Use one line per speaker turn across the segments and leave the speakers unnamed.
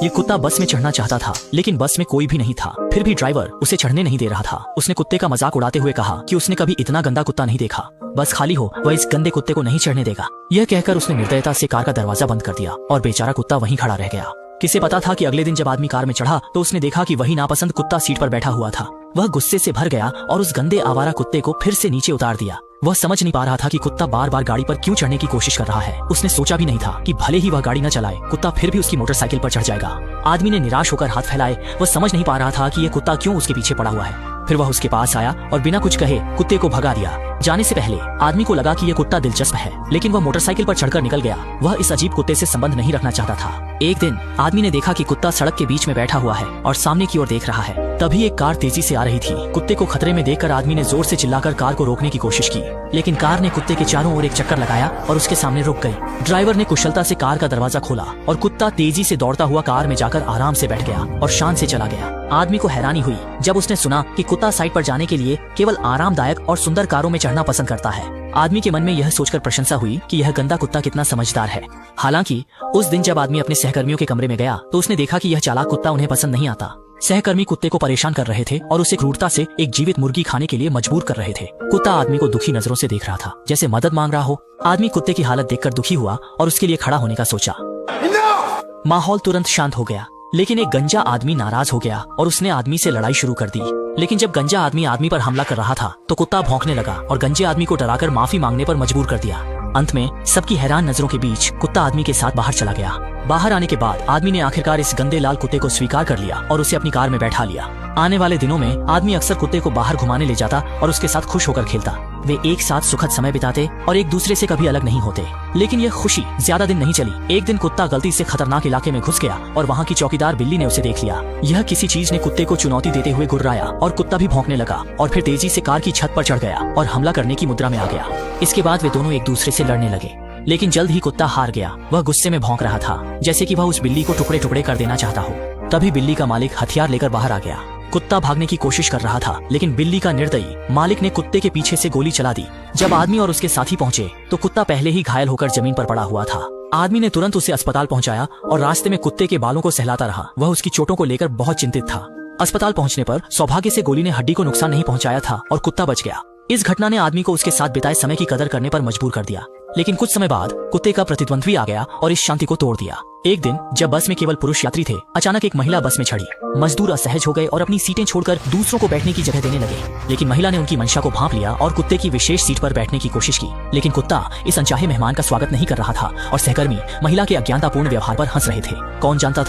ये कुत्ता बस में चढ़ना चाहता था, लेकिन बस में कोई भी नहीं था। फिर भी ड्राइवर उसे चढ़ने नहीं दे रहा था। उसने कुत्ते का मजाक उड़ाते हुए कहा कि उसने कभी इतना गंदा कुत्ता नहीं देखा, बस खाली हो वह इस गंदे कुत्ते को नहीं चढ़ने देगा। यह कहकर उसने निर्दयता से कार का दरवाजा बंद कर दिया और बेचारा कुत्ता वहीं खड़ा रह गया। किसे पता था कि अगले दिन जब आदमी कार में चढ़ा तो उसने देखा कि वही नापसंद कुत्ता सीट पर बैठा हुआ था। वह गुस्से से भर गया और उस गंदे आवारा कुत्ते को फिर से नीचे उतार दिया। वह समझ नहीं पा रहा था कि कुत्ता बार बार गाड़ी पर क्यों चढ़ने की कोशिश कर रहा है। उसने सोचा भी नहीं था कि भले ही वह गाड़ी न चलाए, कुत्ता फिर भी उसकी मोटरसाइकिल पर चढ़ जाएगा। आदमी ने निराश होकर हाथ फैलाए। वह समझ नहीं पा रहा था कि यह कुत्ता क्यों उसके पीछे पड़ा हुआ है। फिर वह उसके पास आया और बिना कुछ कहे कुत्ते को भगा दिया। जाने से पहले आदमी को लगा कि यह कुत्ता दिलचस्प है, लेकिन वह मोटरसाइकिल पर चढ़कर निकल गया। वह इस अजीब कुत्ते से संबंध नहीं रखना चाहता था। एक दिन आदमी ने देखा कि कुत्ता सड़क के बीच में बैठा हुआ है और सामने की ओर देख रहा है। तभी एक कार तेजी से आ रही थी। कुत्ते को खतरे में देखकर आदमी ने जोर से चिल्लाकर कार को रोकने की कोशिश की, लेकिन कार ने कुत्ते के चारों ओर एक चक्कर लगाया और उसके सामने रुक गई। ड्राइवर ने कुशलता से कार का दरवाजा खोला और कुत्ता तेजी से दौड़ता हुआ कार में जाकर आराम से बैठ गया और शान से चला गया। आदमी को हैरानी हुई जब उसने सुना कि कुत्ता साइड पर जाने के लिए केवल आरामदायक और सुंदर कारों में चढ़ना पसंद करता है। आदमी के मन में यह सोचकर प्रशंसा हुई कि यह गंदा कुत्ता कितना समझदार है। हालांकि उस दिन जब आदमी अपने सहकर्मियों के कमरे में गया तो उसने देखा कि यह चालाक कुत्ता उन्हें पसंद नहीं आता। सहकर्मी कुत्ते को परेशान कर रहे थे और उसे क्रूरता से एक जीवित मुर्गी खाने के लिए मजबूर कर रहे थे। कुत्ता आदमी को दुखी नजरों से देख रहा था, जैसे मदद मांग रहा हो। आदमी कुत्ते की हालत देखकर दुखी हुआ और उसके लिए खड़ा होने का सोचा। माहौल तुरंत शांत हो गया, लेकिन एक गंजा आदमी नाराज हो गया और उसने आदमी से लड़ाई शुरू कर दी। लेकिन जब गंजा आदमी पर हमला कर रहा था तो कुत्ता भौंकने लगा और गंजे आदमी को डराकर माफी मांगने पर मजबूर कर दिया। अंत में सबकी हैरान नजरों के बीच कुत्ता आदमी के साथ बाहर चला गया। बाहर आने के बाद आदमी ने आखिरकार इस गंदे लाल कुत्ते को स्वीकार कर लिया और उसे अपनी कार में बैठा लिया। आने वाले दिनों में आदमी अक्सर कुत्ते को बाहर घुमाने ले जाता और उसके साथ खुश होकर खेलता। वे एक साथ सुखद समय बिताते और एक दूसरे से कभी अलग नहीं होते। लेकिन यह खुशी ज्यादा दिन नहीं चली। एक दिन कुत्ता गलती से खतरनाक इलाके में घुस गया और वहाँ की चौकीदार बिल्ली ने उसे देख लिया। यह किसी चीज ने कुत्ते को चुनौती देते हुए गुर्राया और कुत्ता भी भौंकने लगा और फिर तेजी से कार की छत पर चढ़ गया और हमला करने की मुद्रा में आ गया। इसके बाद वे दोनों एक दूसरे से लड़ने लगे, लेकिन जल्द ही कुत्ता हार गया। वह गुस्से में भौंक रहा था, जैसे कि वह उस बिल्ली को टुकड़े टुकड़े कर देना चाहता हो। तभी बिल्ली का मालिक हथियार लेकर बाहर आ गया। कुत्ता भागने की कोशिश कर रहा था, लेकिन बिल्ली का निर्दयी मालिक ने कुत्ते के पीछे से गोली चला दी। जब आदमी और उसके साथी पहुंचे तो कुत्ता पहले ही घायल होकर जमीन पर पड़ा हुआ था। आदमी ने तुरंत उसे अस्पताल पहुंचाया और रास्ते में कुत्ते के बालों को सहलाता रहा। वह उसकी चोटों को लेकर बहुत चिंतित था। अस्पताल पहुंचने पर सौभाग्य से गोली ने हड्डी को नुकसान नहीं पहुंचाया था और कुत्ता बच गया। इस घटना ने आदमी को उसके साथ बिताए समय की कदर करने पर मजबूर कर दिया। लेकिन कुछ समय बाद कुत्ते का प्रतिद्वंद्वी आ गया और इस शांति को तोड़ दिया। एक दिन जब बस में केवल पुरुष यात्री थे, अचानक एक महिला बस में चढ़ी। मजदूर असहज हो गए और अपनी सीटें छोड़कर दूसरों को बैठने की जगह देने लगे। लेकिन महिला ने उनकी मंशा को भांप लिया और कुत्ते की विशेष सीट पर बैठने की कोशिश की। लेकिन कुत्ता इस अनचाहे मेहमान का स्वागत नहीं कर रहा था और सहकर्मी महिला के अज्ञानतापूर्ण व्यवहार पर हंस रहे थे। कौन जानता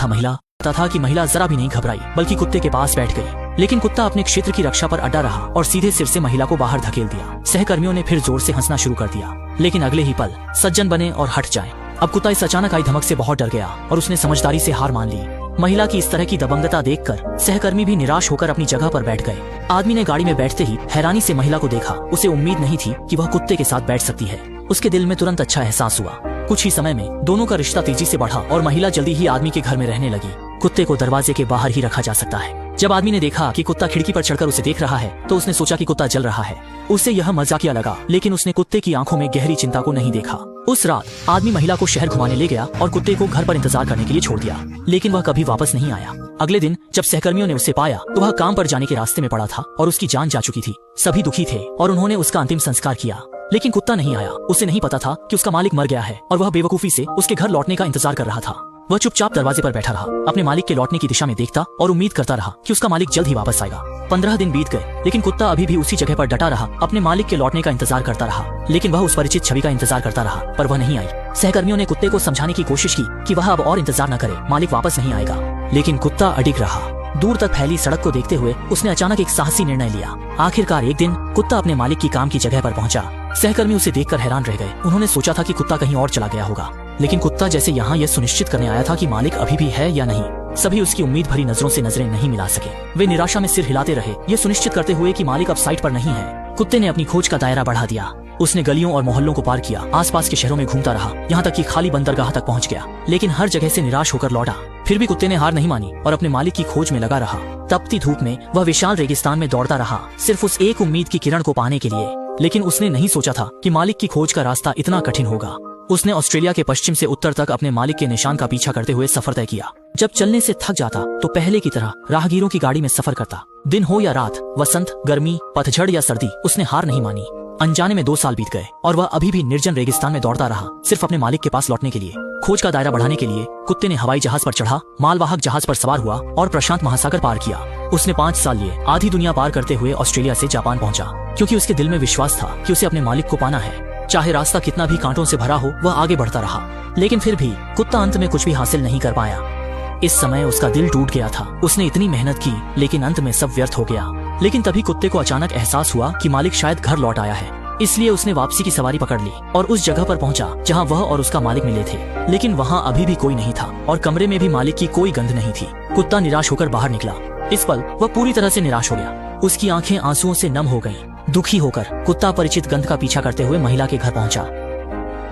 था कि महिला जरा भी नहीं घबराई, बल्कि कुत्ते के पास बैठ गई। लेकिन कुत्ता अपने क्षेत्र की रक्षा पर अड्डा रहा और सीधे सिर से महिला को बाहर धकेल दिया। सहकर्मियों ने फिर जोर से हंसना शुरू कर दिया, लेकिन अगले ही पल सज्जन बने और हट जाएं। अब कुत्ता इस अचानक आई धमक से बहुत डर गया और उसने समझदारी से हार मान ली। महिला की इस तरह की दबंगता देखकर सहकर्मी भी निराश होकर अपनी जगह पर बैठ गए। आदमी ने गाड़ी में बैठते ही हैरानी से महिला को देखा। उसे उम्मीद नहीं थी कि वह कुत्ते के साथ बैठ सकती है। उसके दिल में तुरंत अच्छा एहसास हुआ। कुछ ही समय में दोनों का रिश्ता तेजी से बढ़ा और महिला जल्दी ही आदमी के घर में रहने लगी। कुत्ते को दरवाजे के बाहर ही रखा जा सकता है। जब आदमी ने देखा कि कुत्ता खिड़की पर चढ़कर उसे देख रहा है तो उसने सोचा कि कुत्ता जल रहा है। उसे यह मजाकिया लगा, लेकिन उसने कुत्ते की आंखों में गहरी चिंता को नहीं देखा। उस रात आदमी महिला को शहर घुमाने ले गया और कुत्ते को घर पर इंतजार करने के लिए छोड़ दिया, लेकिन वह कभी वापस नहीं आया। अगले दिन जब सहकर्मियों ने उसे पाया तो वह काम पर जाने के रास्ते में पड़ा था और उसकी जान जा चुकी थी। सभी दुखी थे और उन्होंने उसका अंतिम संस्कार किया, लेकिन कुत्ता नहीं आया। उसे नहीं पता था कि उसका मालिक मर गया है और वह बेवकूफी से उसके घर लौटने का इंतजार कर रहा था। वह चुपचाप दरवाजे पर बैठा रहा, अपने मालिक के लौटने की दिशा में देखता और उम्मीद करता रहा कि उसका मालिक जल्द ही वापस आएगा। 15 दिन बीत गए, लेकिन कुत्ता अभी भी उसी जगह पर डटा रहा, अपने मालिक के लौटने का इंतजार करता रहा। लेकिन वह उस परिचित छवि का इंतजार करता रहा, पर वह नहीं आई। सहकर्मियों ने कुत्ते को समझाने की कोशिश की कि वह अब और इंतजार न करे, मालिक वापस नहीं आएगा, लेकिन कुत्ता अडिग रहा। दूर तक फैली सड़क को देखते हुए उसने अचानक एक साहसी निर्णय लिया। आखिरकार एक दिन कुत्ता अपने मालिक की काम की जगह पर पहुंचा। सहकर्मी उसे देखकर हैरान रह गए। उन्होंने सोचा था कि कुत्ता कहीं और चला गया होगा, लेकिन कुत्ता जैसे यहाँ यह सुनिश्चित करने आया था कि मालिक अभी भी है या नहीं। सभी उसकी उम्मीद भरी नजरों से नजरें नहीं मिला सके। वे निराशा में सिर हिलाते रहे, ये सुनिश्चित करते हुए कि मालिक अब साइट पर नहीं है। कुत्ते ने अपनी खोज का दायरा बढ़ा दिया। उसने गलियों और मोहल्लों को पार किया, आसपास के शहरों में घूमता रहा, यहाँ तक कि खाली बंदरगाह तक पहुँच गया, लेकिन हर जगह से निराश होकर लौटा। फिर भी कुत्ते ने हार नहीं मानी और अपने मालिक की खोज में लगा रहा। तपती धूप में वह विशाल रेगिस्तान में दौड़ता रहा, सिर्फ उस एक उम्मीद की किरण को पाने के लिए। लेकिन उसने नहीं सोचा था कि मालिक की खोज का रास्ता इतना कठिन होगा। उसने ऑस्ट्रेलिया के पश्चिम से उत्तर तक अपने मालिक के निशान का पीछा करते हुए सफर तय किया। जब चलने से थक जाता तो पहले की तरह राहगीरों की गाड़ी में सफर करता। दिन हो या रात, वसंत, गर्मी, पतझड़ या सर्दी, उसने हार नहीं मानी। अनजाने में 2 साल बीत गए और वह अभी भी निर्जन रेगिस्तान में दौड़ता रहा, सिर्फ अपने मालिक के पास लौटने के लिए। खोज का दायरा बढ़ाने के लिए कुत्ते ने हवाई जहाज पर चढ़ा, मालवाहक जहाज पर सवार हुआ और प्रशांत महासागर पार किया। उसने 5 साल लिए आधी दुनिया पार करते हुए ऑस्ट्रेलिया से जापान पहुंचा, क्योंकि उसके दिल में विश्वास था कि उसे अपने मालिक को पाना है। चाहे रास्ता कितना भी कांटों से भरा हो, वह आगे बढ़ता रहा। लेकिन फिर भी कुत्ता अंत में कुछ भी हासिल नहीं कर पाया। इस समय उसका दिल टूट गया था। उसने इतनी मेहनत की, लेकिन अंत में सब व्यर्थ हो गया। लेकिन तभी कुत्ते को अचानक एहसास हुआ कि मालिक शायद घर लौट आया है। इसलिए उसने वापसी की सवारी पकड़ ली और उस जगह पर पहुंचा जहां वह और उसका मालिक मिले थे। लेकिन वहां अभी भी कोई नहीं था और कमरे में भी मालिक की कोई गंध नहीं थी। कुत्ता निराश होकर बाहर निकला। इस पल वह पूरी तरह से निराश हो गया। उसकी आंखें आंसुओं से नम हो गईं। दुखी होकर कुत्ता परिचित गंध का पीछा करते हुए महिला के घर पहुंचा।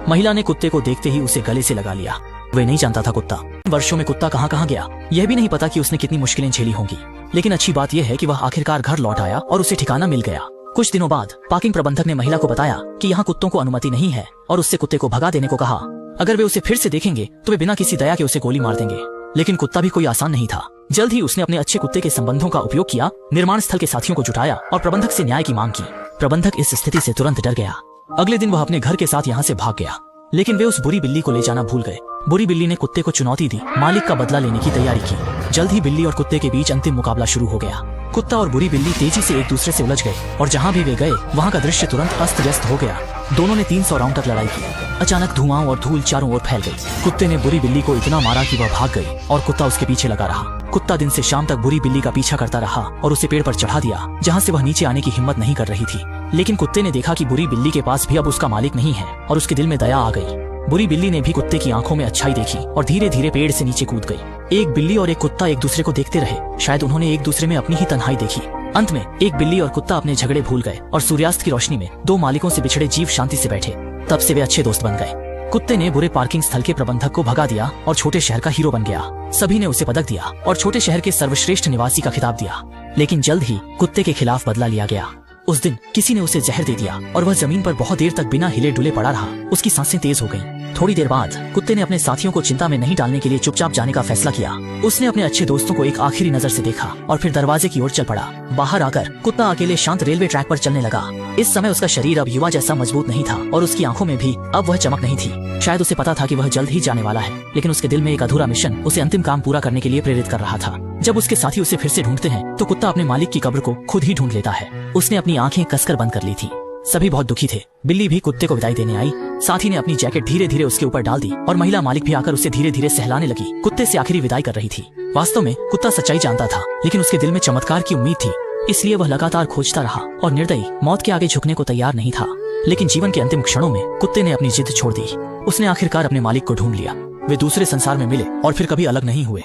महिला ने कुत्ते को देखते ही उसे गले से लगा लिया। वे नहीं जानता था कुत्ता वर्षों में कुत्ता कहां गया। यह भी नहीं पता कि उसने कितनी मुश्किलें झेली होंगी। लेकिन अच्छी बात यह है कि वह आखिरकार घर लौट आया और उसे ठिकाना मिल गया। कुछ दिनों बाद पार्किंग प्रबंधक ने महिला को बताया कि यहाँ कुत्तों को अनुमति नहीं है और उससे कुत्ते को भगा देने को कहा। अगर वे उसे फिर से देखेंगे तो वे बिना किसी दया के उसे गोली मार देंगे। लेकिन कुत्ता भी कोई आसान नहीं था। जल्द ही उसने अपने अच्छे कुत्ते के संबंधों का उपयोग किया, निर्माण स्थल के साथियों को जुटाया और प्रबंधक से न्याय की मांग की। प्रबंधक इस स्थिति से तुरंत डर गया। अगले दिन वह अपने घर के साथ यहाँ से भाग गया। लेकिन वे उस बुरी बिल्ली को ले जाना भूल गए। बुरी बिल्ली ने कुत्ते को चुनौती दी, मालिक का बदला लेने की तैयारी की। जल्द ही बिल्ली और कुत्ते के बीच अंतिम मुकाबला शुरू हो गया। कुत्ता और बुरी बिल्ली तेजी से एक दूसरे से उलझ गए और जहां भी वे गए वहां का दृश्य तुरंत अस्त व्यस्त हो गया। दोनों ने 300 राउंड तक लड़ाई की। अचानक धुआं और धूल चारों ओर फैल गई। कुत्ते ने बुरी बिल्ली को इतना मारा कि वह भाग गई और कुत्ता उसके पीछे लगा रहा। कुत्ता दिन से शाम तक बुरी बिल्ली का पीछा करता रहा और उसे पेड़ पर चढ़ा दिया, जहाँ से वह नीचे आने की हिम्मत नहीं कर रही थी। लेकिन कुत्ते ने देखा कि बुरी बिल्ली के पास भी अब उसका मालिक नहीं है और उसके दिल में दया आ गई। बुरी बिल्ली ने भी कुत्ते की आंखों में अच्छाई देखी और धीरे धीरे पेड़ से नीचे कूद गई। एक बिल्ली और एक कुत्ता एक दूसरे को देखते रहे। शायद उन्होंने एक दूसरे में अपनी ही तन्हाई देखी। अंत में एक बिल्ली और कुत्ता अपने झगड़े भूल गए और सूर्यास्त की रोशनी में 2 मालिकों से बिछड़े जीव शांति से बैठे। तब से वे अच्छे दोस्त बन गए। कुत्ते ने बुरे पार्किंग स्थल के प्रबंधक को भगा दिया और छोटे शहर का हीरो बन गया। सभी ने उसे पदक दिया और छोटे शहर के सर्वश्रेष्ठ निवासी का खिताब दिया। लेकिन जल्द ही कुत्ते के खिलाफ बदला लिया गया। उस दिन किसी ने उसे जहर दे दिया और वह जमीन पर बहुत देर तक बिना हिले डुले पड़ा रहा। उसकी सांसें तेज हो गईं। थोड़ी देर बाद कुत्ते ने अपने साथियों को चिंता में नहीं डालने के लिए चुपचाप जाने का फैसला किया। उसने अपने अच्छे दोस्तों को एक आखिरी नजर से देखा और फिर दरवाजे की ओर चल पड़ा। बाहर आकर कुत्ता अकेले शांत रेलवे ट्रैक पर चलने लगा। इस समय उसका शरीर अब युवा जैसा मजबूत नहीं था और उसकी आंखों में भी अब वह चमक नहीं थी। शायद उसे पता था कि वह जल्द ही जाने वाला है, लेकिन उसके दिल में एक अधूरा मिशन उसे अंतिम काम पूरा करने के लिए प्रेरित कर रहा था। जब उसके साथी उसे फिर से ढूंढते हैं तो कुत्ता अपने मालिक की कब्र को खुद ही ढूंढ लेता है। उसने अपनी आंखें कसकर बंद कर ली थी। सभी बहुत दुखी थे। बिल्ली भी कुत्ते को विदाई देने आई। साथी ने अपनी जैकेट धीरे धीरे उसके ऊपर डाल दी और महिला मालिक भी आकर उसे धीरे धीरे सहलाने लगी। कुत्ते से आखिरी विदाई कर रही थी। वास्तव में कुत्ता सच्चाई जानता था, लेकिन उसके दिल में चमत्कार की उम्मीद थी। इसलिए वह लगातार खोजता रहा और निर्दयी मौत के आगे झुकने को तैयार नहीं था। लेकिन जीवन के अंतिम क्षणों में कुत्ते ने अपनी जिद छोड़ दी। उसने आखिरकार अपने मालिक को ढूंढ लिया। वे दूसरे संसार में मिले और फिर कभी अलग नहीं हुए।